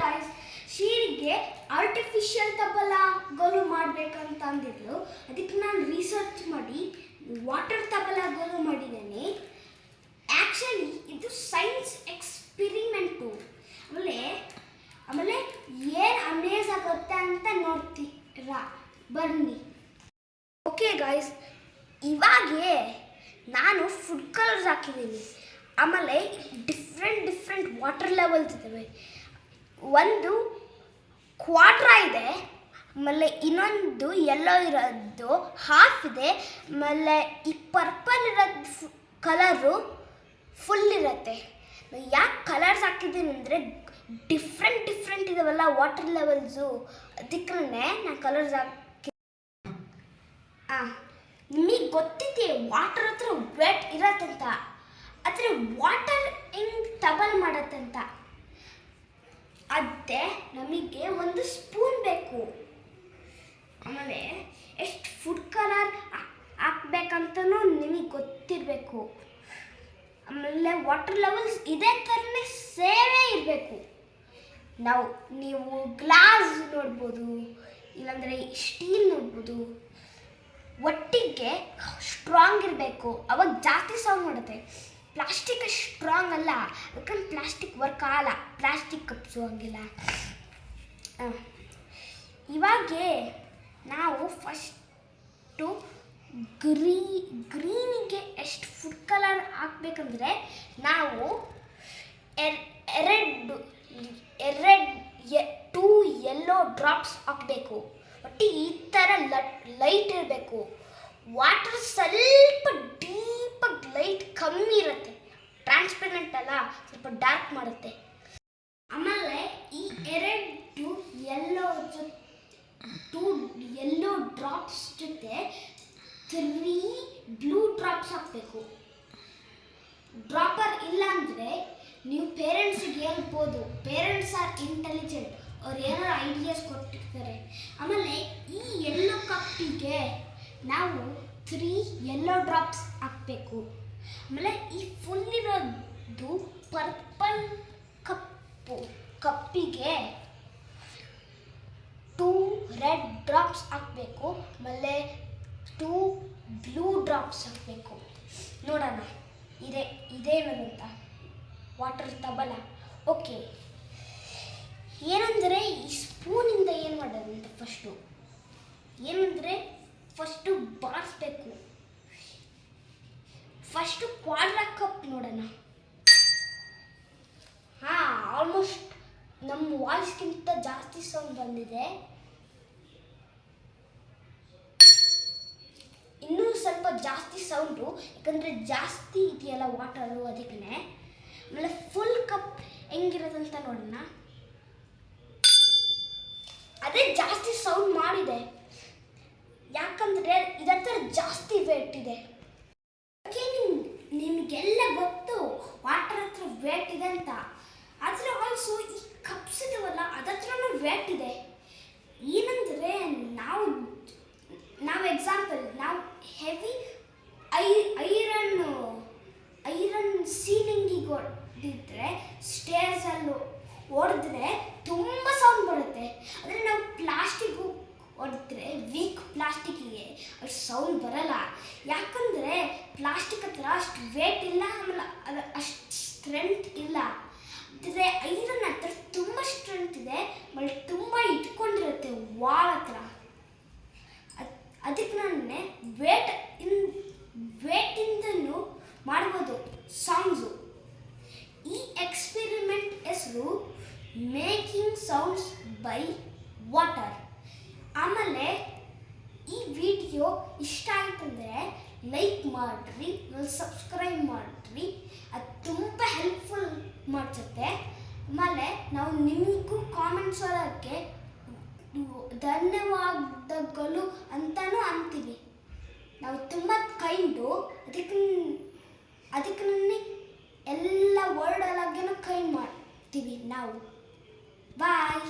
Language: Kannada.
ಗಾಯ್ಸ್, ಶೀರಿಗೆ ಆರ್ಟಿಫಿಷಿಯಲ್ ತಬಲಗಳು ಮಾಡಬೇಕಂತ ಅಂದಿದ್ಲು. ಅದಕ್ಕೆ ನಾನು ರಿಸರ್ಚ್ ಮಾಡಿ ವಾಟರ್ ತಬಲಗಳು ಮಾಡಿದ್ದೇನೆ. ಆ್ಯಕ್ಚುಲಿ ಇದು ಸೈನ್ಸ್ ಎಕ್ಸ್ಪಿರಿಮೆಂಟು. ಆಮೇಲೆ ಏನು ಅಮೇಜ್ ಆಗುತ್ತೆ ಅಂತ ನೋಡ್ತೀರಾ, ಬನ್ನಿ. ಓಕೆ ಗಾಯ್ಸ್, ಇವಾಗೆ ನಾನು ಫುಡ್ ಕಲರ್ಸ್ ಹಾಕಿದ್ದೀನಿ. ಆಮೇಲೆ ಡಿಫ್ರೆಂಟ್ ವಾಟರ್ ಲೆವೆಲ್ಸ್ ಇದ್ದಾವೆ. ಒಂದು ಕ್ವಾಡ್ರಾ ಇದೆ, ಆಮೇಲೆ ಇನ್ನೊಂದು ಯೆಲ್ಲೋ ಇರೋದು ಹಾಫ್ ಇದೆ, ಆಮೇಲೆ ಈ ಪರ್ಪಲ್ ಇರೋದು ಕಲರು ಫುಲ್ ಇರುತ್ತೆ. ಯಾಕೆ ಕಲರ್ಸ್ ಹಾಕಿದ್ದೀನಿ ಅಂದರೆ ಡಿಫ್ರೆಂಟ್ ಇದಾವಲ್ಲ ವಾಟರ್ ಲೆವೆಲ್ಸು, ಅದಕ್ಕೆ ನಾನು ಕಲರ್ಸ್ ಹಾಕಿ. ನಿಮಗೆ ಗೊತ್ತಿದೆ ವಾಟರ್ ಹತ್ರ ವೆಟ್ ಇರತ್ತಂತ, ಆದರೆ ವಾಟರ್ ಹೆಂಗೆ ತಬಲ್ ಮಾಡತ್ತಂತ. ಅದೇ ನಮಗೆ ಒಂದು ಸ್ಪೂನ್ ಬೇಕು. ಆಮೇಲೆ ಎಷ್ಟು ಫುಡ್ ಕಲರ್ ಹಾಕ್ಬೇಕಂತನೂ ನಿಮಗೆ ಗೊತ್ತಿರಬೇಕು. ಆಮೇಲೆ ವಾಟರ್ ಲೆವೆಲ್ಸ್ ಇದೇ ಥರನೇ ಸೇವೇ ಇರಬೇಕು. ನೀವು ಗ್ಲಾಸ್ ನೋಡ್ಬೋದು, ಇಲ್ಲಾಂದರೆ ಸ್ಟೀಲ್ ನೋಡ್ಬೋದು. ಒಟ್ಟಿಗೆ ಸ್ಟ್ರಾಂಗ್ ಇರಬೇಕು, ಅವಾಗ ಜಾಸ್ತಿ ಸೌಂಡ್ ಮಾಡುತ್ತೆ. ಪ್ಲಾಸ್ಟಿಕ್ ಸ್ಟ್ರಾಂಗ್ ಅಲ್ಲ, ಯಾಕಂದ್ರೆ ಪ್ಲಾಸ್ಟಿಕ್ ವರ್ಕ್ ಆಗಲ್ಲ, ಪ್ಲಾಸ್ಟಿಕ್ ಕಪ್ಸು ಹಂಗಿಲ್ಲ. ಇವಾಗೆ ನಾವು ಫಸ್ಟು ಗ್ರೀನಿಗೆ ಎಷ್ಟು ಫುಡ್ ಕಲರ್ ಹಾಕ್ಬೇಕಂದ್ರೆ ನಾವು ಟೂ ಯೆಲ್ಲೋ ಡ್ರಾಪ್ಸ್ ಹಾಕಬೇಕು. ಒಟ್ಟಿಗೆ ಈ ಥರ ಲೈಟ್ ಇರಬೇಕು. ವಾಟರ್ ಸ್ವಲ್ಪ ಡೀಪಾಗಿ ಲೈಟ್ ಕಮ್ಮಿ ಇರುತ್ತೆ, ಟ್ರಾನ್ಸ್ಪರೆಂಟ್ ಅಲ್ಲ, ಸ್ವಲ್ಪ ಡಾರ್ಕ್ ಮಾಡುತ್ತೆ. ಆಮೇಲೆ ಈ ಟೂ ಯೆಲ್ಲೋ ಡ್ರಾಪ್ಸ್ ಜೊತೆ 3 ಬ್ಲೂ ಡ್ರಾಪ್ಸ್ ಹಾಕಬೇಕು. ಡ್ರಾಪರ್ ಇಲ್ಲ ಅಂದರೆ ನೀವು ಪೇರೆಂಟ್ಸಿಗೆ ಹೇಳ್ಬೋದು, ಪೇರೆಂಟ್ಸ್ ಆರ್ ಇಂಟೆಲಿಜೆಂಟ್, ಅವ್ರು ಏನಾರು ಐಡಿಯಾಸ್ ಕೊಟ್ಟಿರ್ತಾರೆ. ಆಮೇಲೆ ಈ ಯೆಲ್ಲೋ ಕಪ್ಪಿಗೆ ನಾವು 3 ಯೆಲ್ಲೋ ಡ್ರಾಪ್ಸ್ ಹಾಕಬೇಕು. ಆಮೇಲೆ ಈ ಫುಲ್ ಇರೋದು ಪರ್ಪಲ್ ಕಪ್ಪಿಗೆ 2 ರೆಡ್ ಡ್ರಾಪ್ಸ್ ಹಾಕಬೇಕು. ಆಮೇಲೆ 2 ಬ್ಲೂ ಡ್ರಾಪ್ಸ್ ಹಾಕಬೇಕು. ನೋಡೋಣ ಇದೇನಂತ ವಾಟರ್ ತಬಲ. ಓಕೆ, ಏನಂದರೆ ಈ ಸ್ಪೂನಿಂದ ಏನು ಮಾಡೋದಂತ ಫಸ್ಟು ಬಾರಿಸ್ಬೇಕು. ಫಸ್ಟು ಕ್ವಾಡ್ರಾ ಕಪ್ ನೋಡೋಣ. ಆಲ್ಮೋಸ್ಟ್ ನಮ್ಮ ವಾಯ್ಸ್ಗಿಂತ ಜಾಸ್ತಿ ಸೌಂಡ್ ಬಂದಿದೆ. ಇನ್ನೂ ಸ್ವಲ್ಪ ಜಾಸ್ತಿ ಸೌಂಡು, ಯಾಕಂದರೆ ಜಾಸ್ತಿ ಇದೆಯಲ್ಲ ವಾಟರು, ಅದಕ್ಕೆ. ಆಮೇಲೆ ಫುಲ್ ಕಪ್ ಹೆಂಗಿರೋದಂತ ನೋಡೋಣ. ಅದೇ ಜಾಸ್ತಿ ಸೌಂಡ್ ಮಾಡಿದೆ, ಯಾಕಂದರೆ ಇದರ ಥರ ಜಾಸ್ತಿ ವೇಟ್ ಇದೆ. ಓಕೆ, ನಿಮಗೆಲ್ಲ ಗೊತ್ತು ವಾಟರ್ ಹತ್ರ ವೇಟ್ ಇದೆ ಅಂತ. ಆದರೆ ಆಲ್ಸೋ ಈ ಕಪ್ಸ್ ಇದಾವಲ್ಲ ಅದತ್ರನೂ ವೇಟ್ ಇದೆ. ಏನಂದರೆ ನಾವು ಎಕ್ಸಾಂಪಲ್, ನಾವು ಹೆವಿ ಐರನ್ ಸೀಲಿಂಗಿಗೆ ಹೊಡೆದಿದ್ರೆ, ಸ್ಟೇರ್ಸಲ್ಲಿ ಹೊಡೆದ್ರೆ ತುಂಬ ಸೌಂಡ್ ಬರುತ್ತೆ. ಆದರೆ ನಾವು ಪ್ಲಾಸ್ಟಿಕ್ ಹೊಡೆದ್ರೆ, ವೀಕ್ ಪ್ಲಾಸ್ಟಿಕ್ಕಿಗೆ ಅಷ್ಟು ಸೌಂಡ್ ಬರಲ್ಲ. ಯಾಕಂದರೆ ಪ್ಲಾಸ್ಟಿಕ್ ಹತ್ರ ಅಷ್ಟು ವೇಟ್ ಇಲ್ಲ, ಆಮೇಲೆ ಅದು ಅಷ್ಟು ಸ್ಟ್ರೆಂತ್ ಇಲ್ಲ. ಆದರೆ ಐರನ್ ಹತ್ರ ತುಂಬ ಸ್ಟ್ರೆಂತ್ ಇದೆ, ಆಮೇಲೆ ತುಂಬ ಇಟ್ಕೊಂಡಿರುತ್ತೆ ವಾಲ್ ಹತ್ರ. ಅದಕ್ಕೆ ನಾನು ವೇಟಿಂದನೂ ಮಾಡ್ಬೋದು ಸಾಂಗ್ಸು. ಈ ಎಕ್ಸ್ಪೆರಿಮೆಂಟ್ ಹೆಸರು ಮೇಕಿಂಗ್ ಸೌಂಡ್ಸ್ ಬೈ ವಾಟರ್. ಆಮೇಲೆ ಈ ವಿಡಿಯೋ ಇಷ್ಟ ಆಯ್ತಂದರೆ ಲೈಕ್ ಮಾಡಿರಿ, ಸಬ್ಸ್ಕ್ರೈಬ್ ಮಾಡಿರಿ, ಅದು ತುಂಬ ಹೆಲ್ಪ್ಫುಲ್ ಮಾಡ್ಸುತ್ತೆ. ಆಮೇಲೆ ನಾವು ನಿಮಗೂ ಕಾಮೆಂಟ್ಸ್ ಒಳಗೆ ಧನ್ಯವಾದಗಳು ಅಂತಲೂ ಅಂತೀವಿ. ನಾವು ತುಂಬ ಕೈಂಡು, ಅದಕ್ಕೆ ಎಲ್ಲ ವರ್ಡ್ ಒಳಗೇನೂ ಕೈಂಡ್ ಮಾಡ್ತೀವಿ ನಾವು. ಬಾಯ್.